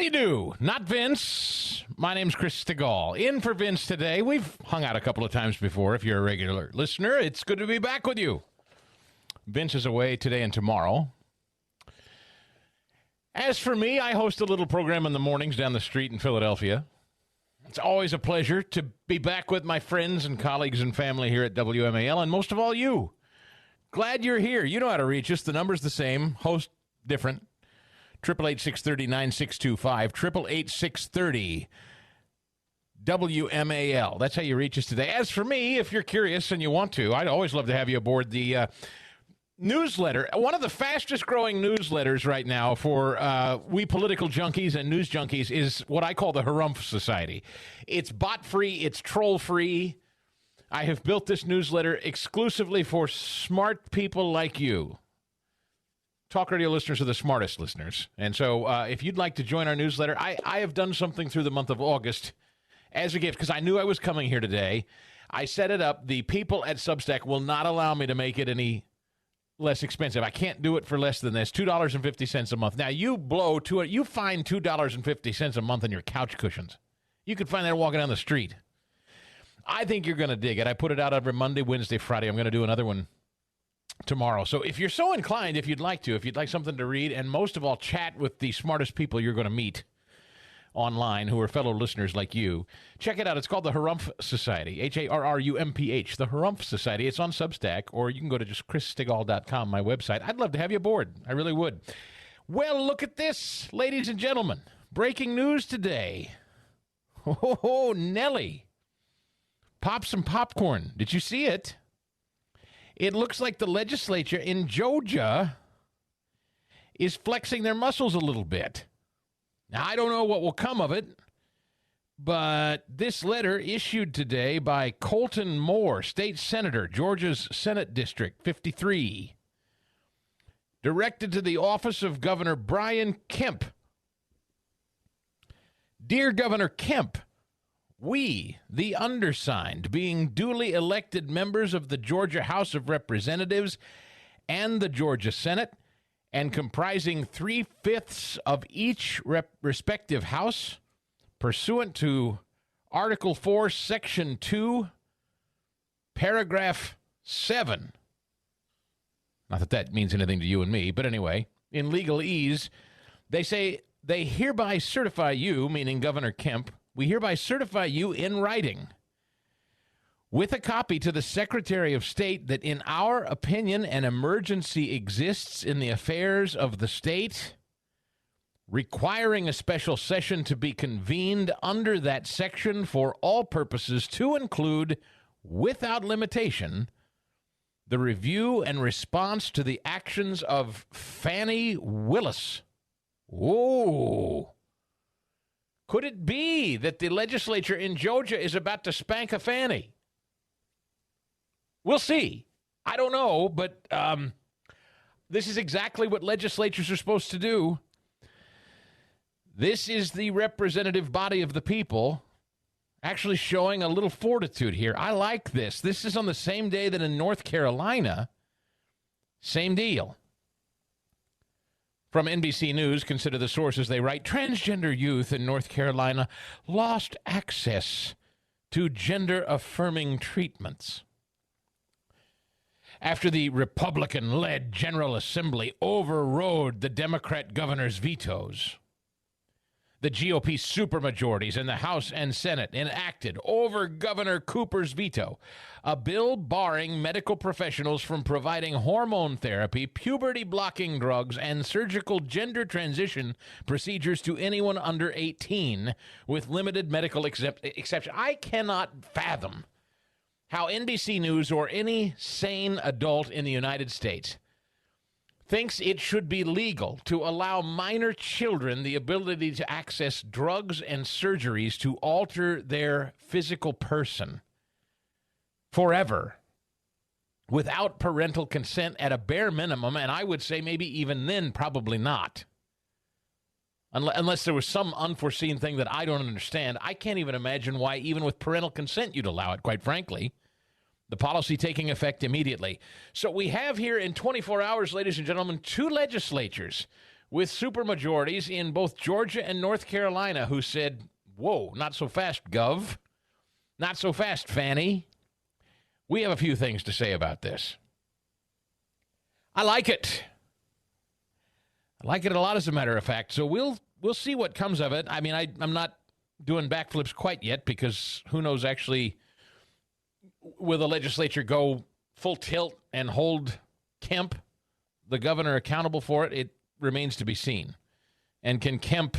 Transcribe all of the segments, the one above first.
do you do? Not Vince. My name's Chris Stigall. In for Vince today. We've hung out a couple of times before. If you're a regular listener, it's good to be back with you. Vince is away today and tomorrow. As for me, I host a little program in the mornings down the street in Philadelphia. It's always a pleasure to be back with my friends and colleagues and family here at WMAL, and most of all, you. Glad you're here. You know how to reach us. The number's the same. Host different. 888-630-9625. 888-630 WMAL. That's how you reach us today. As for me, if you're curious and you want to, I'd always love to have you aboard the newsletter. One of the fastest growing newsletters right now for we political junkies and news junkies is what I call the Harumph Society. It's bot-free. It's troll-free. I have built this newsletter exclusively for smart people like you. Talk radio listeners are the smartest listeners. And so if you'd like to join our newsletter, I have done something through the month of August as a gift because I knew I was coming here today. I set it up. The people at Substack will not allow me to make it any less expensive. I can't do it for less than this, $2.50 a month. Now, you find $2.50 a month on your couch cushions. You could find that walking down the street. I think you're going to dig it. I put it out every Monday, Wednesday, Friday. I'm going to do another one tomorrow. So if you're so inclined, if you'd like something to read, and most of all, chat with the smartest people you're going to meet online who are fellow listeners like you, check it out. It's called the Harumph Society, Harrumph, the Harumph Society. It's on Substack, or you can go to just chrisstigall.com, my website. I'd love to have you aboard. I really would. Well, look at this, ladies and gentlemen. Breaking news today. Oh, Nelly. Pop some popcorn. Did you see it? It looks like the legislature in Georgia is flexing their muscles a little bit. Now, I don't know what will come of it, but this letter issued today by Colton Moore, state senator, Georgia's Senate District 53, directed to the office of Governor Brian Kemp. Dear Governor Kemp, we, the undersigned, being duly elected members of the Georgia House of Representatives and the Georgia Senate, and comprising 3/5 of each respective house, pursuant to Article 4, Section 2, Paragraph 7. Not that means anything to you and me, but anyway, in legalese, they say they hereby certify you, meaning Governor Kemp, we hereby certify you in writing with a copy to the Secretary of State that in our opinion an emergency exists in the affairs of the state, requiring a special session to be convened under that section for all purposes to include, without limitation, the review and response to the actions of Fani Willis. Whoa. Could it be that the legislature in Georgia is about to spank a Fanny? We'll see. I don't know, but this is exactly what legislatures are supposed to do. This is the representative body of the people actually showing a little fortitude here. I like this. This is on the same day that in North Carolina, same deal. From NBC News, consider the sources they write. Transgender youth in North Carolina lost access to gender-affirming treatments after the Republican-led General Assembly overrode the Democrat governor's vetoes. The GOP supermajorities in the House and Senate enacted, over Governor Cooper's veto, a bill barring medical professionals from providing hormone therapy, puberty-blocking drugs, and surgical gender transition procedures to anyone under 18 with limited medical exception. I cannot fathom how NBC News or any sane adult in the United States thinks it should be legal to allow minor children the ability to access drugs and surgeries to alter their physical person forever without parental consent at a bare minimum, and I would say maybe even then probably not. Unless there was some unforeseen thing that I don't understand. I can't even imagine why even with parental consent you'd allow it, quite frankly. The policy taking effect immediately. So we have here in 24 hours, ladies and gentlemen, two legislatures with supermajorities in both Georgia and North Carolina who said, whoa, not so fast, Gov. Not so fast, Fani. We have a few things to say about this. I like it. I like it a lot, as a matter of fact. So we'll see what comes of it. I mean, I'm not doing backflips quite yet because who knows actually will the legislature go full tilt and hold Kemp, the governor, accountable for it? It remains to be seen. And can Kemp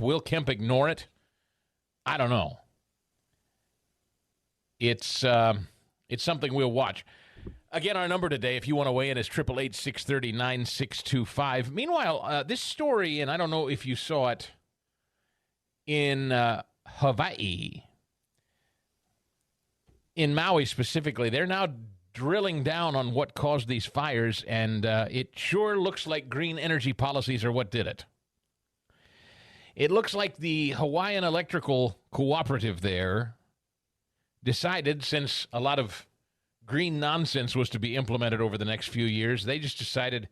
will Kemp ignore it? I don't know. It's something we'll watch. Again, our number today, if you want to weigh in, is 888-630-9625. Meanwhile, this story, and I don't know if you saw it, in Hawaii, in Maui specifically, they're now drilling down on what caused these fires, and it sure looks like green energy policies are what did it. It looks like the Hawaiian Electrical Cooperative there decided, since a lot of green nonsense was to be implemented over the next few years, they just decided,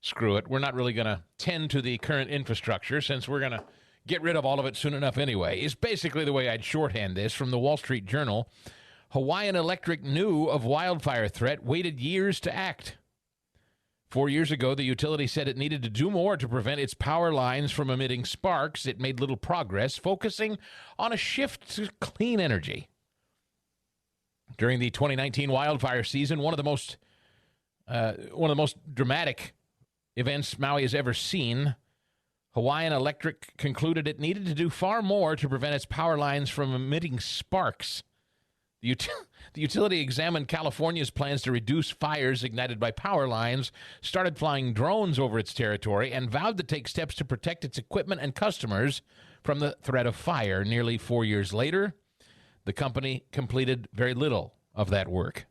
screw it. We're not really going to tend to the current infrastructure since we're going to get rid of all of it soon enough anyway, is basically the way I'd shorthand this from the Wall Street Journal. Hawaiian Electric knew of wildfire threat, waited years to act. 4 years ago, the utility said it needed to do more to prevent its power lines from emitting sparks. It made little progress, focusing on a shift to clean energy. During the 2019 wildfire season, one of the most dramatic events Maui has ever seen, Hawaiian Electric concluded it needed to do far more to prevent its power lines from emitting sparks. The utility examined California's plans to reduce fires ignited by power lines, started flying drones over its territory, and vowed to take steps to protect its equipment and customers from the threat of fire. Nearly 4 years later, the company completed very little of that work.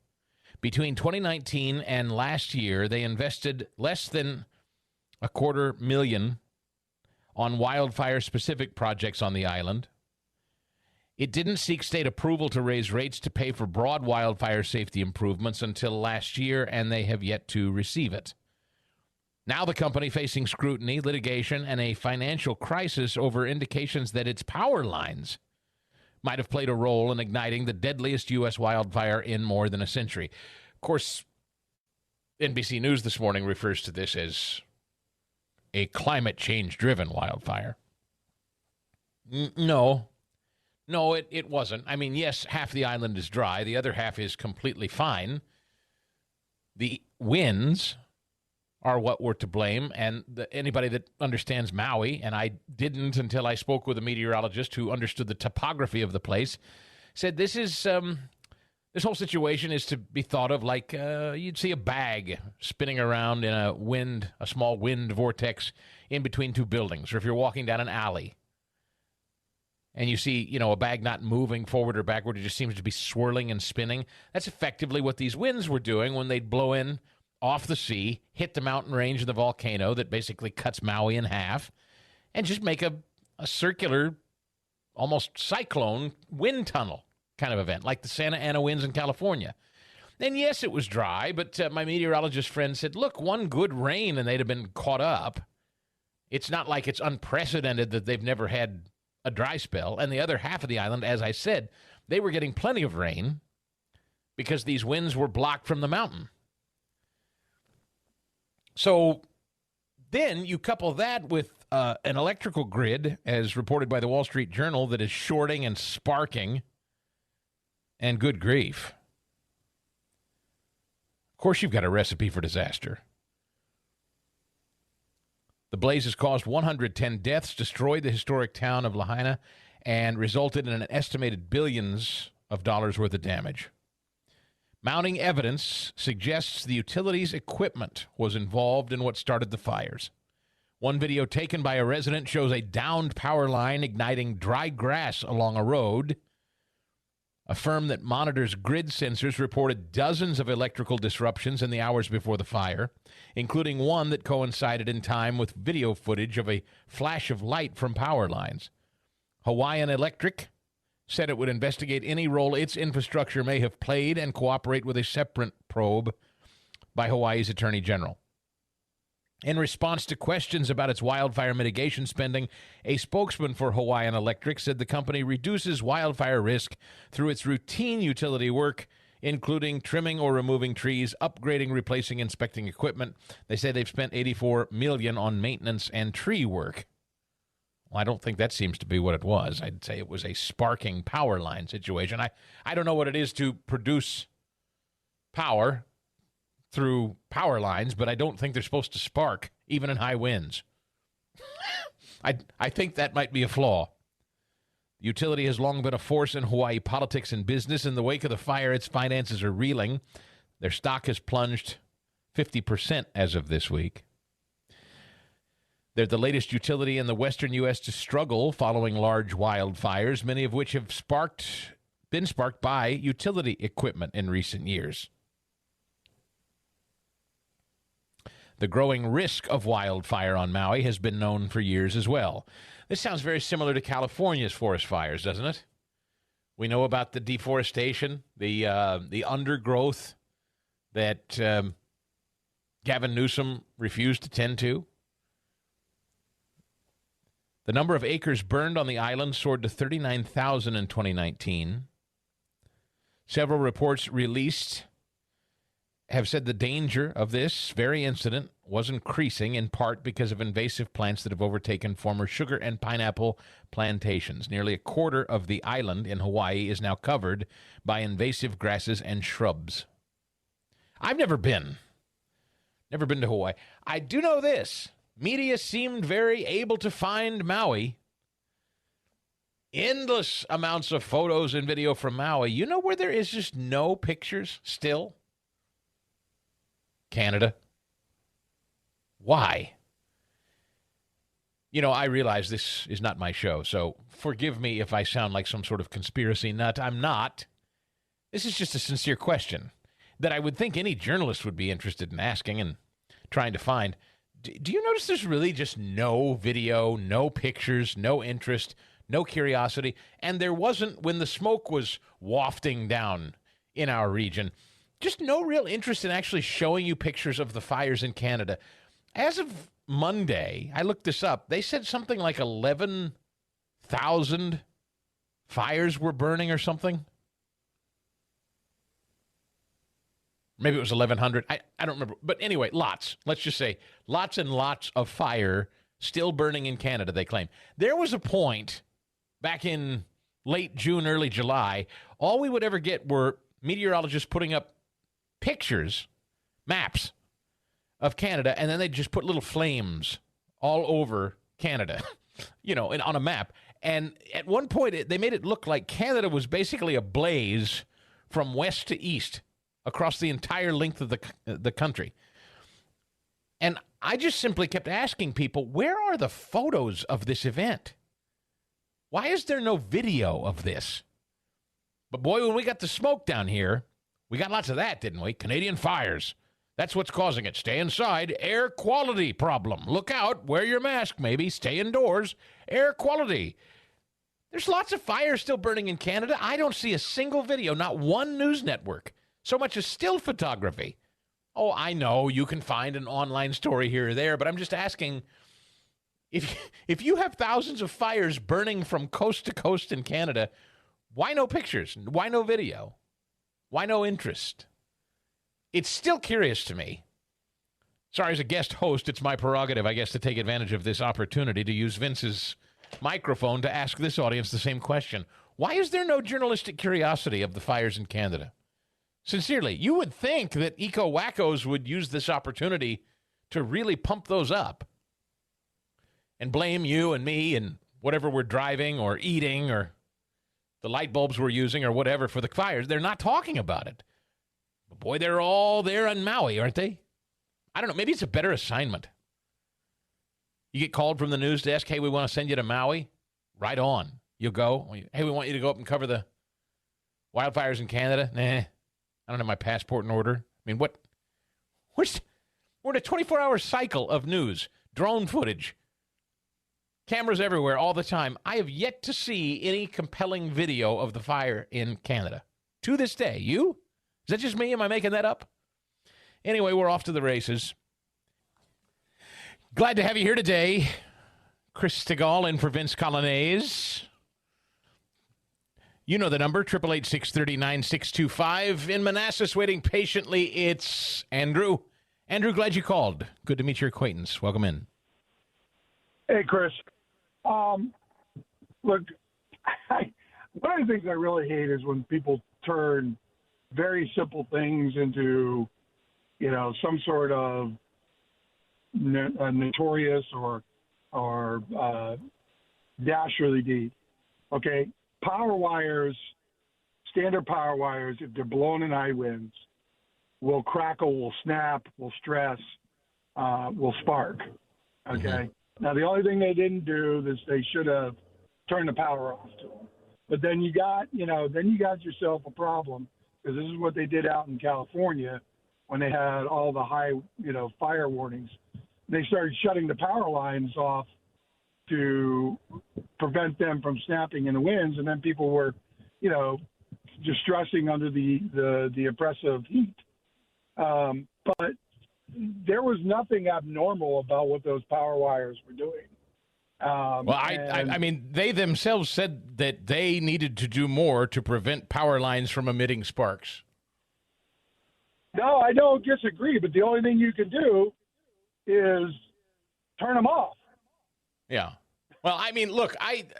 Between 2019 and last year, they invested less than $250,000 on wildfire-specific projects on the island. It didn't seek state approval to raise rates to pay for broad wildfire safety improvements until last year, and they have yet to receive it. Now the company facing scrutiny, litigation, and a financial crisis over indications that its power lines might have played a role in igniting the deadliest U.S. wildfire in more than a century. Of course, NBC News this morning refers to this as a climate change-driven wildfire. No, it wasn't. I mean, yes, half the island is dry. The other half is completely fine. The winds are what were to blame, and anybody that understands Maui, and I didn't until I spoke with a meteorologist who understood the topography of the place, said this whole situation is to be thought of like you'd see a bag spinning around in a small wind vortex in between two buildings, or if you're walking down an alley and you see, a bag not moving forward or backward, it just seems to be swirling and spinning. That's effectively what these winds were doing when they'd blow in off the sea, hit the mountain range of the volcano that basically cuts Maui in half, and just make a circular, almost cyclone wind tunnel kind of event, like the Santa Ana winds in California. And yes, it was dry, but my meteorologist friend said, look, one good rain and they'd have been caught up. It's not like it's unprecedented that they've never had a dry spell. And the other half of the island, as I said, they were getting plenty of rain because these winds were blocked from the mountain. So then you couple that with an electrical grid, as reported by the Wall Street Journal, that is shorting and sparking, and good grief. Of course, you've got a recipe for disaster. The blazes caused 110 deaths, destroyed the historic town of Lahaina, and resulted in an estimated billions of dollars worth of damage. Mounting evidence suggests the utility's equipment was involved in what started the fires. One video taken by a resident shows a downed power line igniting dry grass along a road. A firm that monitors grid sensors reported dozens of electrical disruptions in the hours before the fire, including one that coincided in time with video footage of a flash of light from power lines. Hawaiian Electric said it would investigate any role its infrastructure may have played and cooperate with a separate probe by Hawaii's Attorney General. In response to questions about its wildfire mitigation spending, a spokesman for Hawaiian Electric said the company reduces wildfire risk through its routine utility work, including trimming or removing trees, upgrading, replacing, inspecting equipment. They say they've spent $84 million on maintenance and tree work. Well, I don't think that seems to be what it was. I'd say it was a sparking power line situation. I don't know what it is to produce power through power lines, but I don't think they're supposed to spark, even in high winds. I think that might be a flaw. The utility has long been a force in Hawaii politics and business. In the wake of the fire, its finances are reeling. Their stock has plunged 50% as of this week. They're the latest utility in the western U.S. to struggle following large wildfires, many of which have been sparked by utility equipment in recent years. The growing risk of wildfire on Maui has been known for years as well. This sounds very similar to California's forest fires, doesn't it? We know about the deforestation, the undergrowth that Gavin Newsom refused to tend to. The number of acres burned on the island soared to 39,000 in 2019. Several reports released have said the danger of this very incident was increasing, in part because of invasive plants that have overtaken former sugar and pineapple plantations. Nearly a quarter of the island in Hawaii is now covered by invasive grasses and shrubs. I've never been to Hawaii. I do know this. Media seemed very able to find Maui. Endless amounts of photos and video from Maui. You know where there is just no pictures still? Canada. Why? You know, I realize this is not my show, so forgive me if I sound like some sort of conspiracy nut. I'm not. This is just a sincere question that I would think any journalist would be interested in asking and trying to find. Do you notice there's really just no video, no pictures, no interest, no curiosity? And there wasn't when the smoke was wafting down in our region. Just no real interest in actually showing you pictures of the fires in Canada. As of Monday, I looked this up. They said something like 11,000 fires were burning or something. Maybe it was 1,100. I don't remember. But anyway, lots. Let's just say lots and lots of fire still burning in Canada, they claim. There was a point back in late June, early July, all we would ever get were meteorologists putting up pictures, maps of Canada, and then they'd just put little flames all over Canada, you know, on a map. And at one point, they made it look like Canada was basically a blaze from west to east across the entire length of the country. And I just simply kept asking people, where are the photos of this event? Why is there no video of this? But boy, when we got the smoke down here, we got lots of that, didn't we? Canadian fires. That's what's causing it. Stay inside. Air quality problem. Look out. Wear your mask, maybe. Stay indoors. Air quality. There's lots of fires still burning in Canada. I don't see a single video, not one news network. So much as still photography. Oh, I know you can find an online story here or there, but I'm just asking, if you have thousands of fires burning from coast to coast in Canada, why no pictures? Why no video? Why no interest? It's still curious to me. Sorry, as a guest host, it's my prerogative, I guess, to take advantage of this opportunity to use Vince's microphone to ask this audience the same question. Why is there no journalistic curiosity of the fires in Canada? Sincerely, you would think that eco-wackos would use this opportunity to really pump those up and blame you and me and whatever we're driving or eating or the light bulbs we're using or whatever for the fires. They're not talking about it. But boy, they're all there on Maui, aren't they? I don't know. Maybe it's a better assignment. You get called from the news desk, hey, we want to send you to Maui. Right on. You'll go. Hey, we want you to go up and cover the wildfires in Canada. Nah. I don't have my passport in order. I mean, what? We're in a 24-hour cycle of news, drone footage, cameras everywhere all the time. I have yet to see any compelling video of the fire in Canada. To this day. You? Is that just me? Am I making that up? Anyway, we're off to the races. Glad to have you here today. Chris Stigall in for Vince Coglianese. You know the number, 888-630-9625. In Manassas, waiting patiently, it's Andrew. Andrew, glad you called. Good to meet your acquaintance. Welcome in. Hey, Chris. Look, one of the things I really hate is when people turn very simple things into, some sort of notorious or dastardly deed. Okay, power wires, standard power wires, if they're blown in high winds, will crackle, will snap, will stress, will spark. Okay. Mm-hmm. Now the only thing they didn't do is they should have turned the power off to them. But then you got yourself a problem, because this is what they did out in California when they had all the high, fire warnings. They started shutting the power lines off to prevent them from snapping in the winds, and then people were, distressing under the oppressive heat. But there was nothing abnormal about what those power wires were doing. I mean, they themselves said that they needed to do more to prevent power lines from emitting sparks. No, I don't disagree, but the only thing you can do is turn them off. Yeah. Well, I mean, look,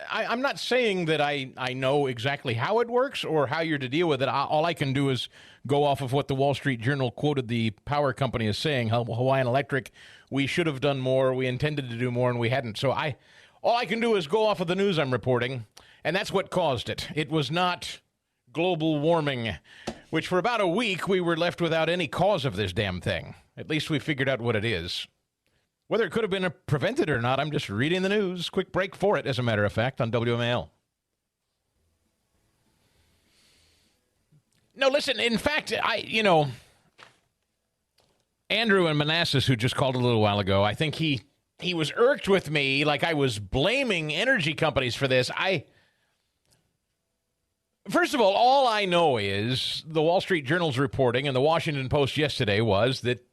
I'm not saying that I know exactly how it works or how you're to deal with it. All I can do is go off of what the Wall Street Journal quoted the power company as saying, Hawaiian Electric, we should have done more, we intended to do more, and we hadn't. So all I can do is go off of the news I'm reporting, and that's what caused it. It was not global warming, which for about a week we were left without any cause of this damn thing. At least we figured out what it is. Whether it could have been prevented or not, I'm just reading the news. Quick break for it, as a matter of fact, on WMAL. No, listen, in fact, Andrew in Manassas, who just called a little while ago, I think he was irked with me, like I was blaming energy companies for this. First of all I know is the Wall Street Journal's reporting and the Washington Post yesterday was that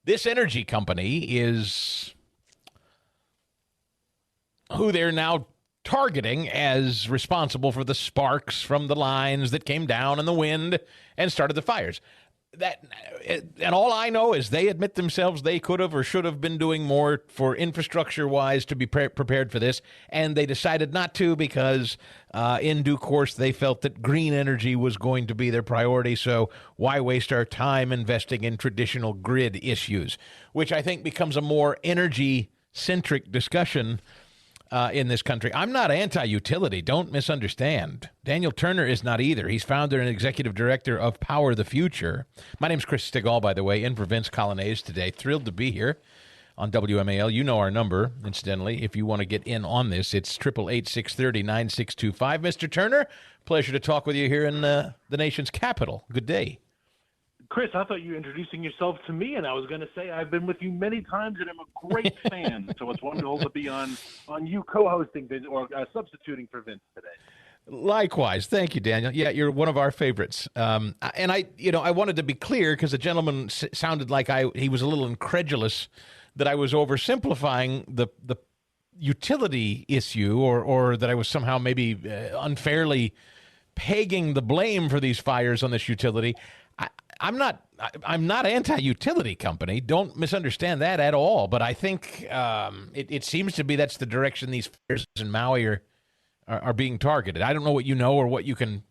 this energy company is who they're now targeting as responsible for the sparks from the lines that came down in the wind and started the fires. And all I know is they admit themselves they could have or should have been doing more for infrastructure-wise to be prepared for this, and they decided not to because in due course they felt that green energy was going to be their priority, so why waste our time investing in traditional grid issues, which I think becomes a more energy-centric discussion in this country. I'm not anti-utility. Don't misunderstand. Daniel Turner is not either. He's founder and executive director of Power the Future. My name's Chris Stigall, by the way, in for Vince Coglianese today. Thrilled to be here on WMAL. You know our number, incidentally. If you want to get in on this, it's 888-630-9625. Mr. Turner, pleasure to talk with you here in the nation's capital. Good day. Chris, I thought you were introducing yourself to me, and I was going to say I've been with you many times, and I'm a great fan. So it's wonderful to be on you co-hosting or substituting for Vince today. Likewise. Thank you, Daniel. Yeah, you're one of our favorites. And I wanted to be clear because the gentleman sounded like he was a little incredulous that I was oversimplifying the utility issue or that I was somehow maybe unfairly pegging the blame for these fires on this utility. I'm not anti-utility company. Don't misunderstand that at all. But I think it seems to be that's the direction these fires in Maui are being targeted. I don't know what you know or what you can.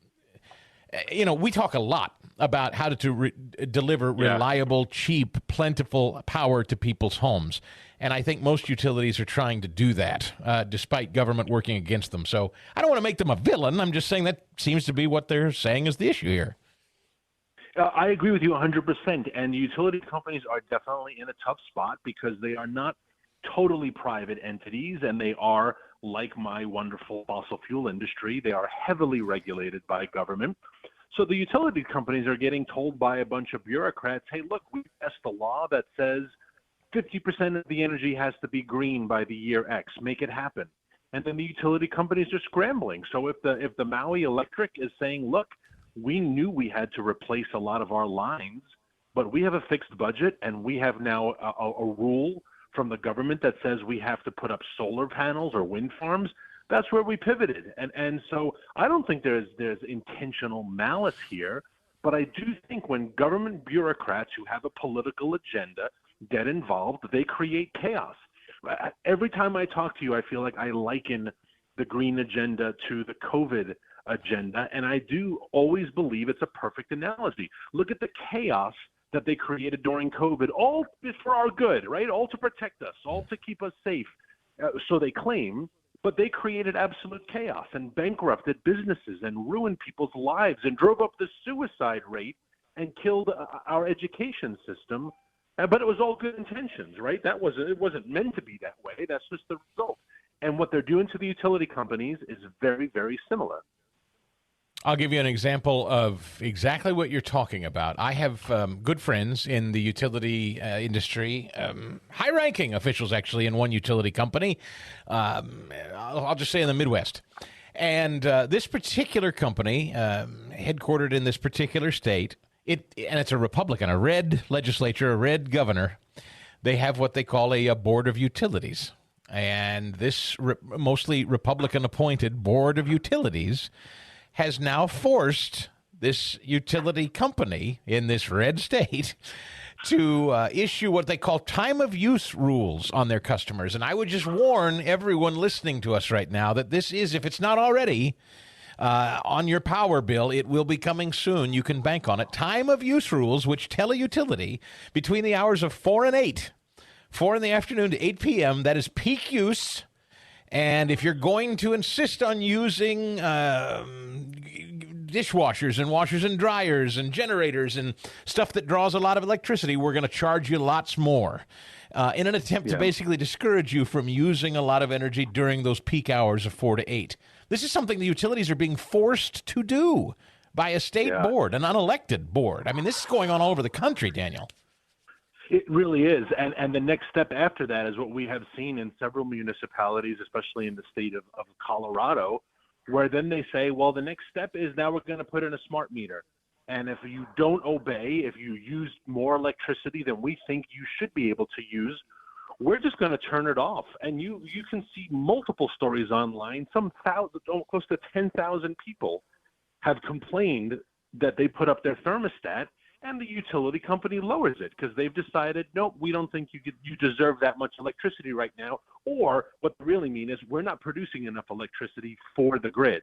We talk a lot about how to deliver reliable, cheap, plentiful power to people's homes. And I think most utilities are trying to do that, despite government working against them. So I don't want to make them a villain. I'm just saying that seems to be what they're saying is the issue here. I agree with you 100%. And utility companies are definitely in a tough spot because they are not totally private entities, and they are, like my wonderful fossil fuel industry, they are heavily regulated by government. So the utility companies are getting told by a bunch of bureaucrats, hey, look, we passed a law that says 50% of the energy has to be green by the year X. Make it happen. And then the utility companies are scrambling. So if the Maui Electric is saying, look, we knew we had to replace a lot of our lines but we have a fixed budget, and we have now a rule from the government that says we have to put up solar panels or wind farms. That's where we pivoted. And so I don't think there's intentional malice here, but I do think when government bureaucrats who have a political agenda get involved, they create chaos. Every time I talk to you, I feel like I liken the green agenda to the COVID agenda, and I do always believe it's a perfect analogy. Look at the chaos that they created during COVID, all for our good, right? All to protect us, all to keep us safe. So they claim, but they created absolute chaos and bankrupted businesses and ruined people's lives and drove up the suicide rate and killed our education system. But it was all good intentions, right? It wasn't meant to be that way. That's just the result. And what they're doing to the utility companies is very, very similar. I'll give you an example of exactly what you're talking about. I have good friends in the utility industry, high-ranking officials actually in one utility company. I'll just say in the Midwest. And this particular company, headquartered in this particular state, and it's a Republican, a red legislature, a red governor. They have what they call a board of utilities. And this mostly Republican-appointed board of utilities has now forced this utility company in this red state to issue what they call time of use rules on their customers. And I would just warn everyone listening to us right now that this is, if it's not already on your power bill, it will be coming soon. You can bank on it. Time of use rules, which tell a utility between the hours of 4 and 8, 4 in the afternoon to 8 p.m., that is peak use. And if you're going to insist on using dishwashers and washers and dryers and generators and stuff that draws a lot of electricity, we're going to charge you lots more in an attempt to basically discourage you from using a lot of energy during those peak hours of 4 to 8. This is something the utilities are being forced to do by a state board, an unelected board. I mean, this is going on all over the country, Daniel. It really is. And the next step after that is what we have seen in several municipalities, especially in the state of Colorado, where then they say, well, the next step is now we're going to put in a smart meter. And if you don't obey, if you use more electricity than we think you should be able to use, we're just going to turn it off. And you can see multiple stories online. Close to 10,000 people have complained that they put up their thermostat and the utility company lowers it because they've decided, nope, we don't think you deserve that much electricity right now. Or what they really mean is we're not producing enough electricity for the grid.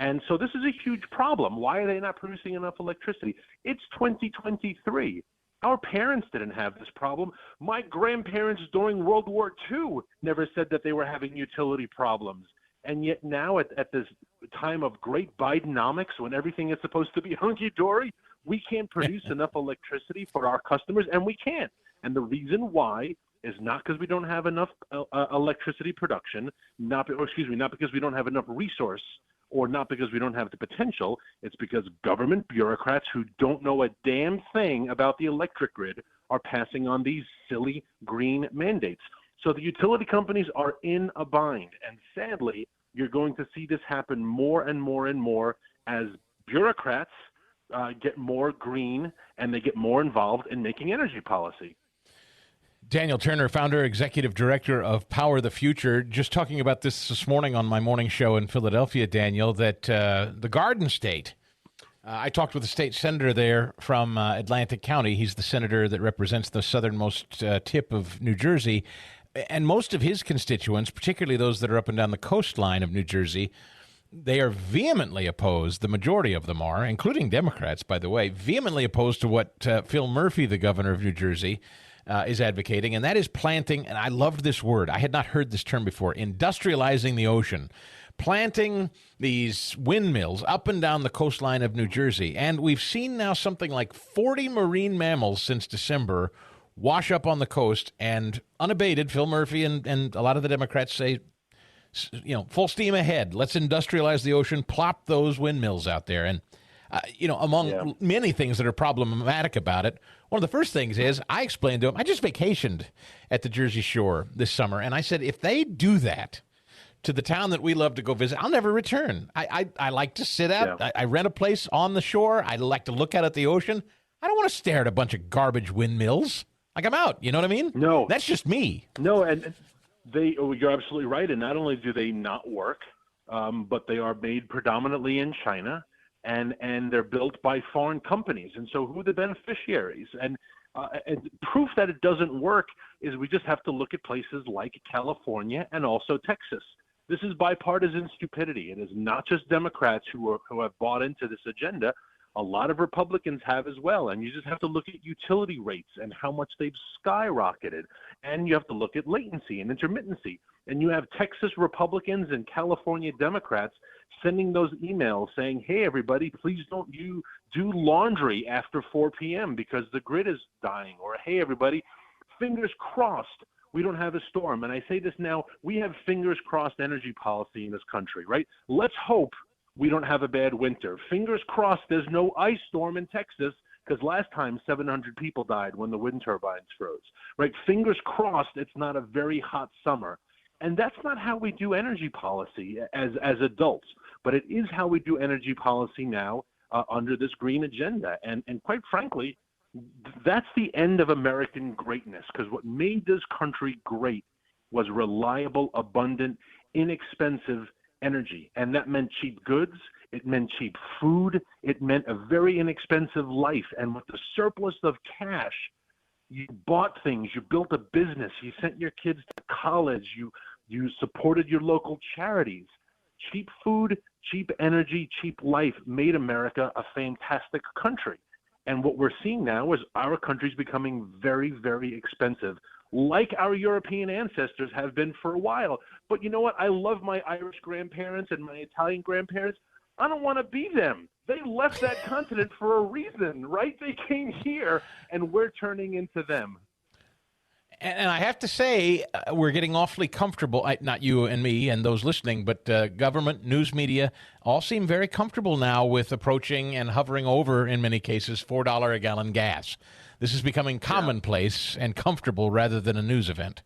And so this is a huge problem. Why are they not producing enough electricity? It's 2023. Our parents didn't have this problem. My grandparents during World War II never said that they were having utility problems. And yet now at this time of great Bidenomics, when everything is supposed to be hunky-dory, we can't produce enough electricity for our customers, and we can't. And the reason why is not because we don't have enough electricity production, not because we don't have enough resource, or not because we don't have the potential. It's because government bureaucrats who don't know a damn thing about the electric grid are passing on these silly green mandates. So the utility companies are in a bind, and sadly, you're going to see this happen more and more and more as bureaucrats get more green and they get more involved in making energy policy. Daniel Turner, founder, executive director of Power the Future, just talking about this morning on my morning show in Philadelphia, Daniel, that the Garden State, I talked with a state senator there from Atlantic County. He's the senator that represents the southernmost tip of New Jersey. And most of his constituents, particularly those that are up and down the coastline of New Jersey, they are vehemently opposed, the majority of them are, including Democrats, by the way, vehemently opposed to what Phil Murphy, the governor of New Jersey, is advocating, and that is planting, and I loved this word. I had not heard this term before, industrializing the ocean, planting these windmills up and down the coastline of New Jersey. And we've seen now something like 40 marine mammals since December wash up on the coast, and unabated, Phil Murphy and a lot of the Democrats say, full steam ahead. Let's industrialize the ocean, plop those windmills out there. And, among many things that are problematic about it, one of the first things is I explained to him, I just vacationed at the Jersey Shore this summer. And I said, if they do that to the town that we love to go visit, I'll never return. I like to sit out. I rent a place on the shore. I like to look out at the ocean. I don't want to stare at a bunch of garbage windmills. Like, I'm out. You know what I mean? No. That's just me. No, and you're absolutely right. And not only do they not work, but they are made predominantly in China, and they're built by foreign companies. And so who are the beneficiaries? And proof that it doesn't work is we just have to look at places like California and also Texas. This is bipartisan stupidity. It is not just Democrats who have bought into this agenda. A lot of Republicans have as well. And you just have to look at utility rates and how much they've skyrocketed. And you have to look at latency and intermittency. And you have Texas Republicans and California Democrats sending those emails saying, hey, everybody, please don't you do laundry after 4 p.m. because the grid is dying. Or, hey, everybody, fingers crossed we don't have a storm. And I say this now, we have fingers crossed energy policy in this country, right? Let's hope we don't have a bad winter. Fingers crossed there's no ice storm in Texas, because last time 700 people died when the wind turbines froze, right? Fingers crossed it's not a very hot summer. And that's not how we do energy policy as adults, but it is how we do energy policy now under this green agenda. And quite frankly, that's the end of American greatness, because what made this country great was reliable, abundant, inexpensive energy. And that meant cheap goods. It meant cheap food. It meant a very inexpensive life. And with the surplus of cash, you bought things, you built a business, you sent your kids to college, you supported your local charities. Cheap food, cheap energy, cheap life made America a fantastic country. And what we're seeing now is our country's becoming very, very expensive, like our European ancestors have been for a while. But you know what? I love my Irish grandparents and my Italian grandparents. I don't want to be them. They left that continent for a reason, right? They came here, and we're turning into them. And I have to say, we're getting awfully comfortable, not you and me and those listening, but government, news media, all seem very comfortable now with approaching and hovering over, in many cases, $4 a gallon gas. This is becoming commonplace and comfortable rather than a news event.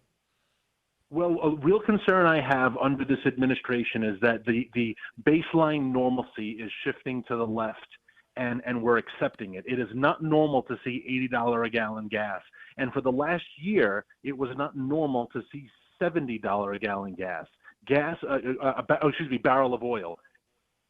Well, a real concern I have under this administration is that the baseline normalcy is shifting to the left, and we're accepting it. It is not normal to see $80 a gallon gas. And for the last year, it was not normal to see $70 a gallon gas. Barrel of oil.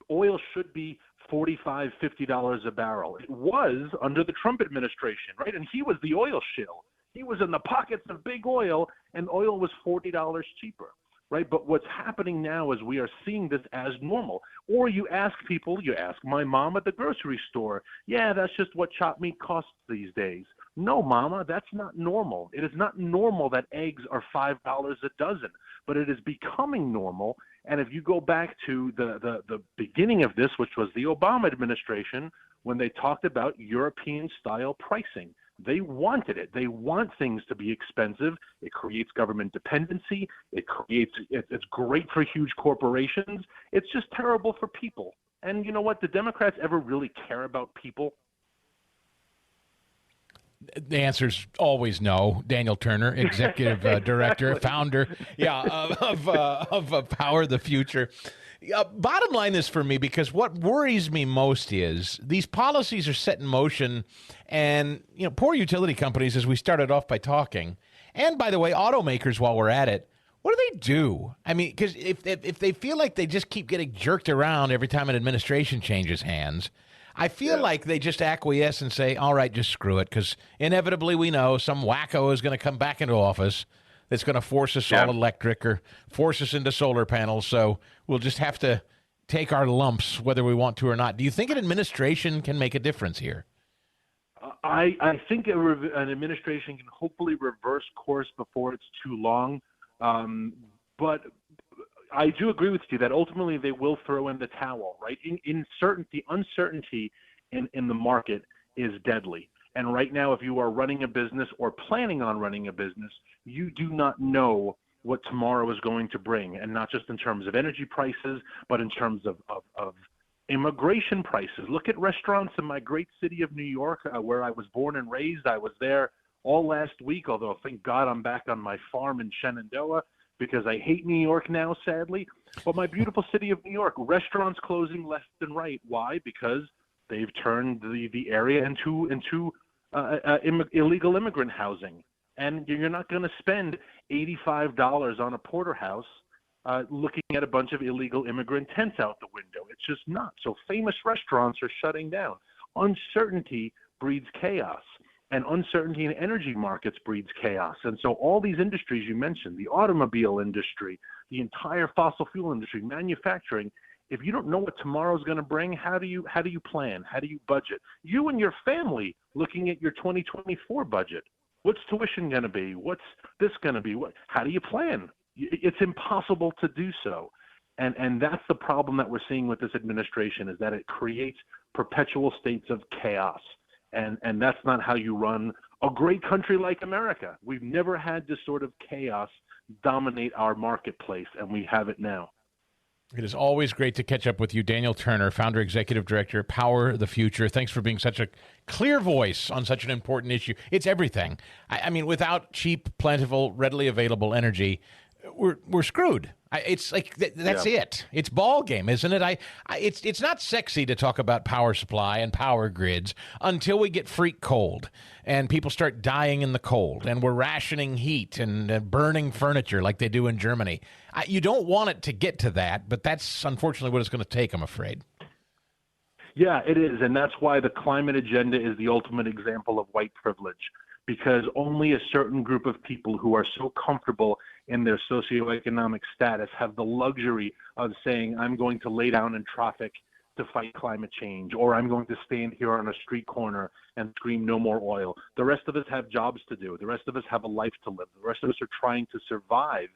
Oil should be $45, $50 a barrel. It was under the Trump administration, right? And he was the oil shill. He was in the pockets of big oil, and oil was $40 cheaper, right? But what's happening now is we are seeing this as normal. Or you ask people, you ask my mom at the grocery store, yeah, that's just what chopped meat costs these days. No, Mama, that's not normal. It is not normal that eggs are $5 a dozen, but it is becoming normal. And if you go back to the beginning of this, which was the Obama administration, when they talked about European-style pricing, they wanted it. They want things to be expensive. It creates government dependency. It's great for huge corporations. It's just terrible for people. And you know what? Do Democrats ever really care about people? The answer's always no. Daniel Turner, executive director, founder, of Power the Future. Bottom line is for me, because what worries me most is these policies are set in motion, and poor utility companies, as we started off by talking, and by the way, automakers, while we're at it, what do? I mean, because if they feel like they just keep getting jerked around every time an administration changes hands, I feel like they just acquiesce and say, all right, just screw it, because inevitably we know some wacko is going to come back into office that's going to force us all electric or force us into solar panels. So we'll just have to take our lumps whether we want to or not. Do you think an administration can make a difference here? I think an administration can hopefully reverse course before it's too long. But I do agree with you that ultimately they will throw in the towel, right? Uncertainty in the market is deadly. And right now, if you are running a business or planning on running a business, you do not know what tomorrow is going to bring, and not just in terms of energy prices, but in terms of immigration prices. Look at restaurants in my great city of New York, where I was born and raised. I was there all last week, although thank God I'm back on my farm in Shenandoah, because I hate New York now, sadly. But my beautiful city of New York, restaurants closing left and right. Why? Because They've turned the area into illegal immigrant housing. And you're not going to spend $85 on a porterhouse looking at a bunch of illegal immigrant tents out the window. It's just not. So famous restaurants are shutting down. Uncertainty breeds chaos, and uncertainty in energy markets breeds chaos. And so all these industries you mentioned, the automobile industry, the entire fossil fuel industry, manufacturing, if you don't know what tomorrow's going to bring, how do you plan? How do you budget? You and your family looking at your 2024 budget. What's tuition going to be? What's this going to be? How do you plan? It's impossible to do so. And that's the problem that we're seeing with this administration, is that it creates perpetual states of chaos. And that's not how you run a great country like America. We've never had this sort of chaos dominate our marketplace, and we have it now. It is always great to catch up with you, Daniel Turner, founder, executive director, Power the Future. Thanks for being such a clear voice on such an important issue. It's everything. I mean, without cheap, plentiful, readily available energy, we're screwed. It's like that's it. It's ball game, isn't it? It's not sexy to talk about power supply and power grids until we get freak cold and people start dying in the cold and we're rationing heat and burning furniture like they do in Germany. You don't want it to get to that, but that's unfortunately what it's going to take, I'm afraid. Yeah, it is, and that's why the climate agenda is the ultimate example of white privilege, because only a certain group of people who are so comfortable in their socioeconomic status have the luxury of saying, I'm going to lay down in traffic to fight climate change, or I'm going to stand here on a street corner and scream no more oil. The rest of us have jobs to do. The rest of us have a life to live. The rest of us are trying to survive.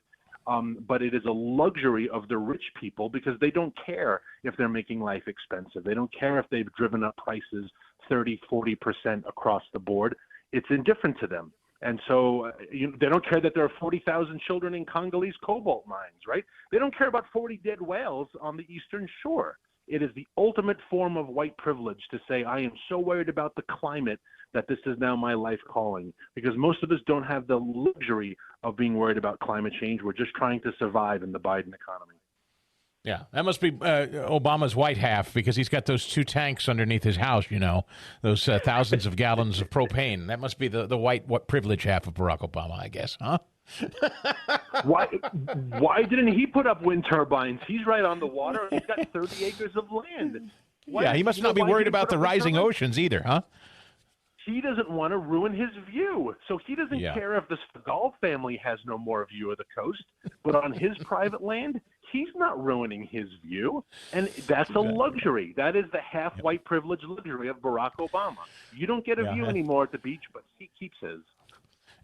But it is a luxury of the rich people because they don't care if they're making life expensive. They don't care if they've driven up prices 30, 40% across the board. It's indifferent to them. And so they don't care that there are 40,000 children in Congolese cobalt mines, right? They don't care about 40 dead whales on the eastern shore. It is the ultimate form of white privilege to say, I am so worried about the climate that this is now my life calling, because most of us don't have the luxury of being worried about climate change. We're just trying to survive in the Biden economy. Yeah, that must be Obama's white half, because he's got those 2 tanks underneath his house, those thousands of gallons of propane. That must be the white privilege half of Barack Obama, I guess, huh? Why didn't he put up wind turbines? He's right on the water. He's got 30 acres of land. He must not be worried about the rising oceans either, huh? He doesn't want to ruin his view. So he doesn't care if the Stigall family has no more view of the coast. But on his private land, he's not ruining his view. And that's a luxury. That is the half-white privilege luxury of Barack Obama. You don't get a view anymore at the beach, but he keeps his.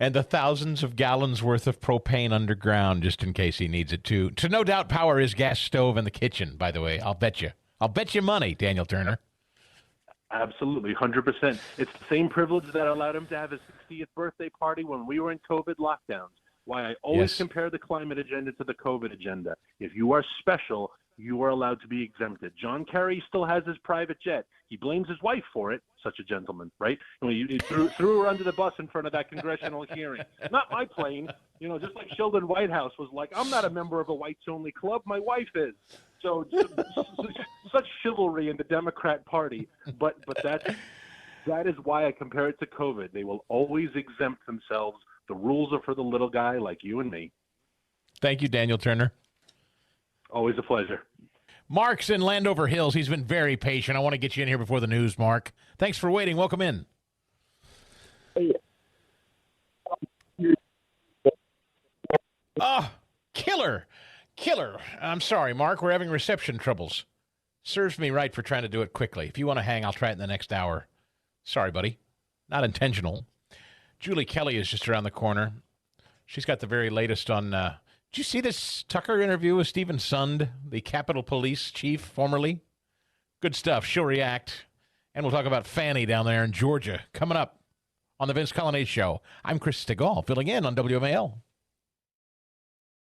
And the thousands of gallons worth of propane underground, just in case he needs it to no doubt power his gas stove in the kitchen, by the way. I'll bet you money, Daniel Turner. Absolutely, 100%. It's the same privilege that allowed him to have his 60th birthday party when we were in COVID lockdowns. Why I always compare the climate agenda to the COVID agenda. If you are special, you are allowed to be exempted. John Kerry still has his private jet. He blames his wife for it. Such a gentleman, right? He threw her under the bus in front of that congressional hearing. Not my plane. Just like Sheldon Whitehouse was like, I'm not a member of a whites-only club. My wife is. So such chivalry in the Democrat Party. But that is why I compare it to COVID. They will always exempt themselves. The rules are for the little guy like you and me. Thank you, Daniel Turner. Always a pleasure. Mark's in Landover Hills. He's been very patient. I want to get you in here before the news, Mark. Thanks for waiting. Welcome in. Oh, killer. I'm sorry, Mark. We're having reception troubles. Serves me right for trying to do it quickly. If you want to hang, I'll try it in the next hour. Sorry, buddy. Not intentional. Julie Kelly is just around the corner. She's got the very latest on... Did you see this Tucker interview with Stephen Sund, the Capitol Police chief formerly? Good stuff. She'll react. And we'll talk about Fani down there in Georgia coming up on the Vince Coglianese Show. I'm Chris Stigall, filling in on WMAL.